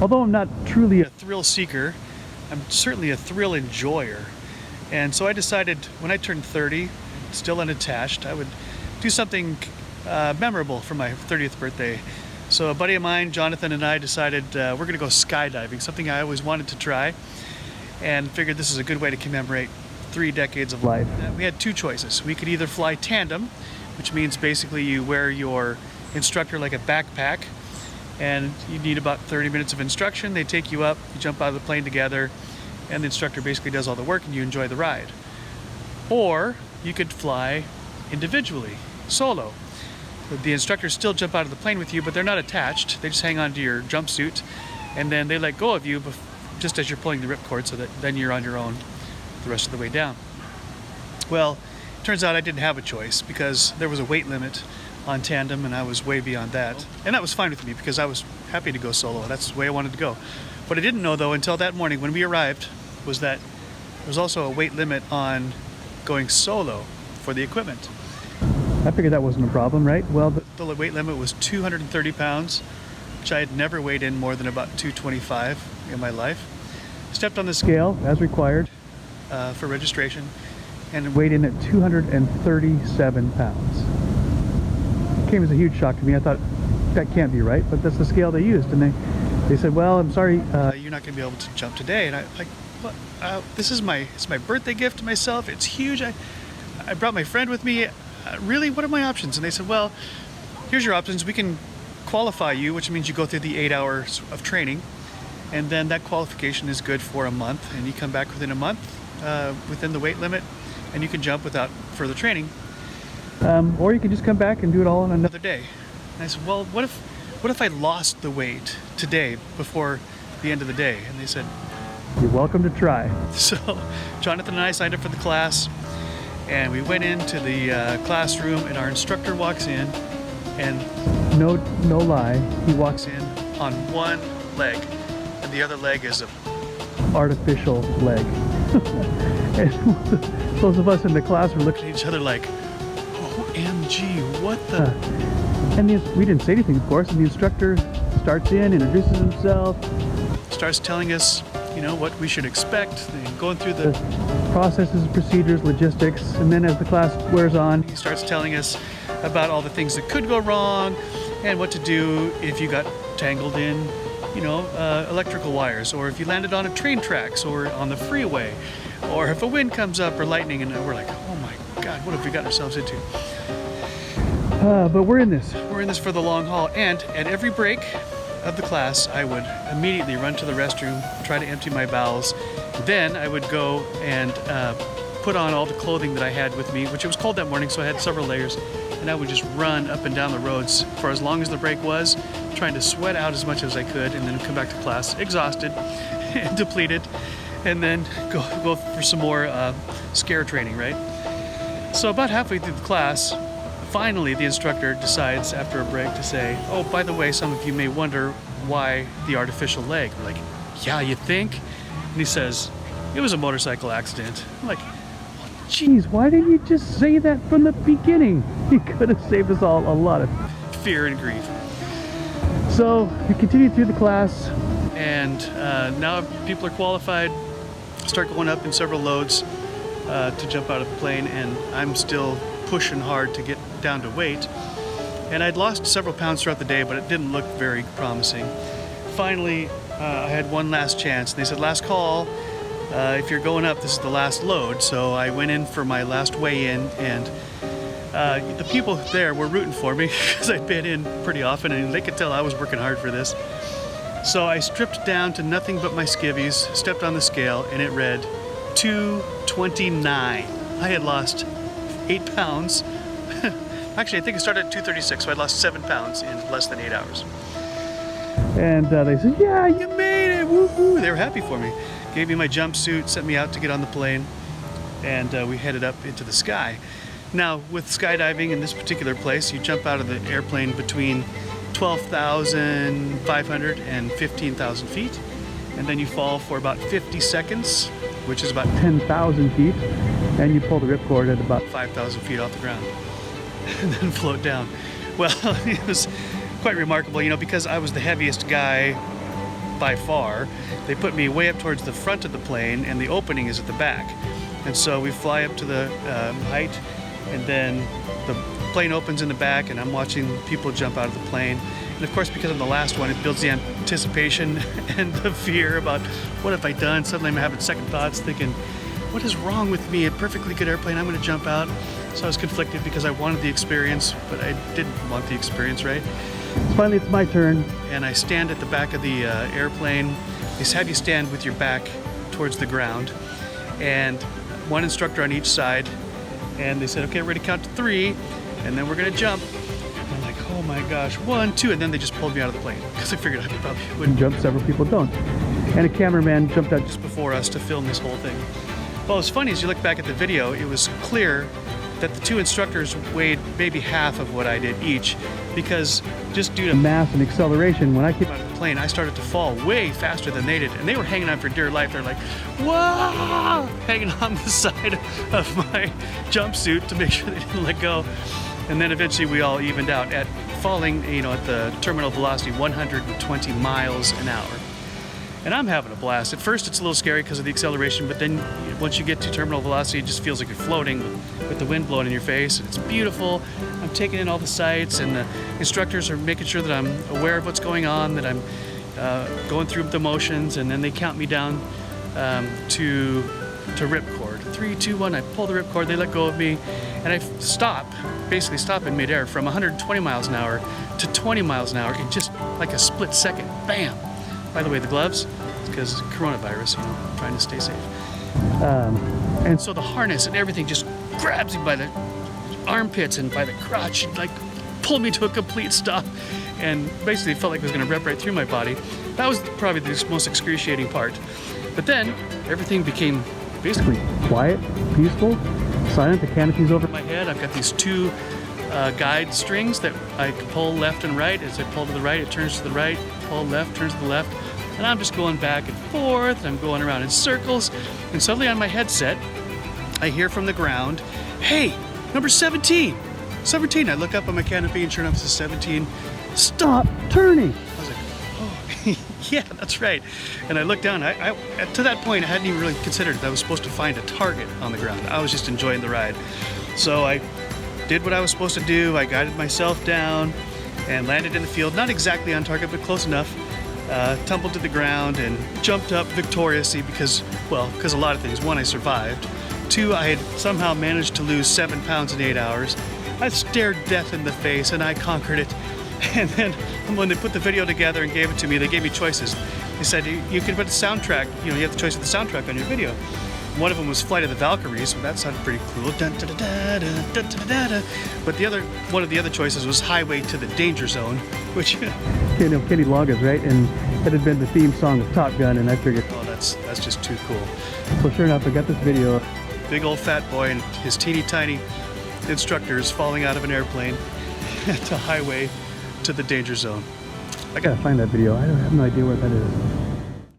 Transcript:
Although I'm not truly a thrill seeker, I'm certainly a thrill enjoyer. And so I decided when I turned 30, still unattached, I would do something memorable for my 30th birthday. So a buddy of mine, Jonathan, and I decided we're going to go skydiving, something I always wanted to try, and figured this is a good way to commemorate 3 decades of life. We had 2 choices. We could either fly tandem, which means basically you wear your instructor like a backpack, and you need about 30 minutes of instruction. They take you up, you jump out of the plane together, and the instructor basically does all the work and you enjoy the ride. Or you could fly individually, solo. The instructors still jump out of the plane with you, but they're not attached. They just hang on to your jumpsuit, and then they let go of you just as you're pulling the ripcord, so that then you're on your own the rest of the way down. Well, it turns out I didn't have a choice because there was a weight limit on tandem, and I was way beyond that. And that was fine with me because I was happy to go solo. That's the way I wanted to go. What I didn't know, though, until that morning when we arrived, was that there was also a weight limit on going solo for the equipment. I figured that wasn't a problem, right? Well, the weight limit was 230 pounds, which I had never weighed in more than about 225 in my life. Stepped on the scale as required for registration and weighed in at 237 pounds. Came as a huge shock to me. I thought that can't be right, but that's the scale they used, and they said, well, I'm sorry, you're not going to be able to jump today. And I like, what? This is it's my birthday gift to myself. It's huge. I brought my friend with me. Really, what are my options? And they said, well, here's your options. We can qualify you, which means you go through the 8 hours of training, and then that qualification is good for a month, and you come back within a month within the weight limit, and you can jump without further training. Or you can just come back and do it all on another day. And I said, well, what if I lost the weight today before the end of the day? And they said, you're welcome to try. So Jonathan and I signed up for the class, and we went into the classroom, and our instructor walks in, and no lie, he walks in on one leg, and the other leg is an artificial leg. And those of us in the class were looking at each other like, OMG, what the? And we didn't say anything, of course, and the instructor starts in, introduces himself, starts telling us, what we should expect, and going through the processes, procedures, logistics, and then as the class wears on, he starts telling us about all the things that could go wrong and what to do if you got tangled in, electrical wires, or if you landed on a train tracks or on the freeway, or if a wind comes up or lightning, and we're like, oh my God, what have we gotten ourselves into? But we're in this. We're in this for the long haul, and at every break of the class, I would immediately run to the restroom, try to empty my bowels. Then I would go and put on all the clothing that I had with me, which it was cold that morning, so I had several layers, and I would just run up and down the roads for as long as the break was, trying to sweat out as much as I could, and then come back to class exhausted and depleted, and then go for some more scare training, right? So about halfway through the class, finally the instructor decides after a break to say, oh, by the way, some of you may wonder why the artificial leg. We're like, yeah, you think? And he says, it was a motorcycle accident. I'm like, geez, why didn't you just say that from the beginning? You could have saved us all a lot of fear and grief. So we continued through the class, and now people are qualified, start going up in several loads to jump out of the plane, and I'm still pushing hard to get down to weight. And I'd lost several pounds throughout the day, but it didn't look very promising. Finally, I had one last chance, and they said, last call, if you're going up, this is the last load. So I went in for my last weigh-in, and the people there were rooting for me because I'd been in pretty often, and they could tell I was working hard for this. So I stripped down to nothing but my skivvies, stepped on the scale, and it read 229. I had lost 8 pounds. Actually, I think it started at 236, so I lost 7 pounds in less than 8 hours. And they said, yeah, you made it, woohoo! They were happy for me. Gave me my jumpsuit, sent me out to get on the plane, and we headed up into the sky. Now, with skydiving in this particular place, you jump out of the airplane between 12,500 and 15,000 feet, and then you fall for about 50 seconds, which is about 10,000 feet, and you pull the ripcord at about 5,000 feet off the ground, and then float down. Well, it was quite remarkable, because I was the heaviest guy by far. They put me way up towards the front of the plane, and the opening is at the back. And so we fly up to the height, and then the plane opens in the back, and I'm watching people jump out of the plane. And of course, because I'm the last one, it builds the anticipation and the fear about what have I done. Suddenly I'm having second thoughts, thinking, what is wrong with me? A perfectly good airplane, I'm going to jump out. So I was conflicted because I wanted the experience, but I didn't want the experience, right? Finally, it's my turn. And I stand at the back of the airplane. They have you stand with your back towards the ground, and one instructor on each side. And they said, okay, we're gonna count to 3, and then we're gonna jump. And I'm like, oh my gosh, 1, 2, and then they just pulled me out of the plane because I figured I probably wouldn't jump. Several people don't. And a cameraman jumped out just before us to film this whole thing. Well, what's funny is you look back at the video, it was clear that the 2 instructors weighed maybe half of what I did each, because just due to mass and acceleration, when I came out of the plane, I started to fall way faster than they did, and they were hanging on for dear life. They're like, whoa, hanging on the side of my jumpsuit to make sure they didn't let go. And then eventually we all evened out at falling, at the terminal velocity 120 miles an hour. And I'm having a blast. At first it's a little scary because of the acceleration, but then once you get to terminal velocity, it just feels like you're floating with the wind blowing in your face. And it's beautiful. I'm taking in all the sights, and the instructors are making sure that I'm aware of what's going on, that I'm going through the motions, and then they count me down to ripcord. 3, 2, 1, I pull the ripcord, they let go of me, and I basically stop in midair from 120 miles an hour to 20 miles an hour in just like a split second. Bam! By the way, the gloves, it's because coronavirus, trying to stay safe. And so the harness and everything just grabs me by the armpits and by the crotch, and like pulled me to a complete stop, and basically felt like it was going to rip right through my body. That was probably the most excruciating part. But then everything became basically quiet, peaceful, silent. The canopy's over my head. I've got these 2 guide strings that I can pull left and right. As I pull to the right, it turns to the right. Pull left, turns to the left. And I'm just going back and forth, and I'm going around in circles. And suddenly on my headset, I hear from the ground, hey, number 17. 17. I look up on my canopy, and sure enough, it's 17. Stop turning. I was like, oh, yeah, that's right. And I looked down. To that point, I hadn't even really considered that I was supposed to find a target on the ground. I was just enjoying the ride. So I did what I was supposed to do. I guided myself down and landed in the field, not exactly on target, but close enough. Tumbled to the ground and jumped up victoriously because a lot of things. 1, I survived. 2, I had somehow managed to lose 7 pounds in 8 hours. I stared death in the face, and I conquered it. And then when they put the video together and gave it to me, they gave me choices. They said, you can put a soundtrack, you have the choice of the soundtrack on your video. One of them was Flight of the Valkyries, so that sounded pretty cool. Dun, da, da, da, da, da, da, da, da. But one of the other choices was Highway to the Danger Zone, which Kenny Loggins, right? And it had been the theme song of Top Gun, and I figured, oh, that's just too cool. So sure enough, I got this video. Big old fat boy and his teeny tiny instructors falling out of an airplane to Highway to the Danger Zone. I gotta find that video. I have no idea where that is.